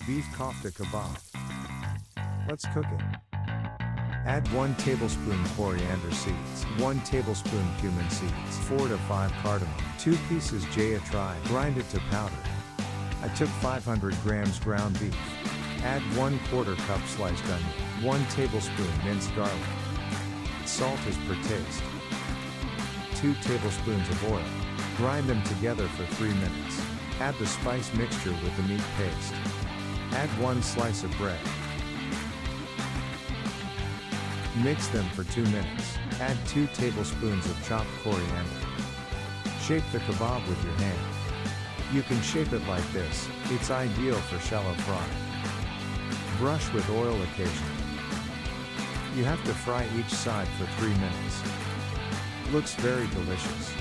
beef kofta-kebab. Let's cook it. Add 1 tablespoon coriander seeds, 1 tablespoon cumin seeds, 4 to 5 cardamom, 2 pieces jaya try, grind it to powder. I took 500 grams ground beef. Add 1/4 cup sliced onion, 1 tablespoon minced garlic. Salt as per taste. 2 tablespoons of oil. Grind them together for 3 minutes. Add the spice mixture with the meat paste. Add 1 slice of bread. Mix them for 2 minutes. Add 2 tablespoons of chopped coriander. Shape the kebab with your hand. You can shape it like this, it's ideal for shallow fry. Brush with oil occasionally. You have to fry each side for 3 minutes. Looks very delicious.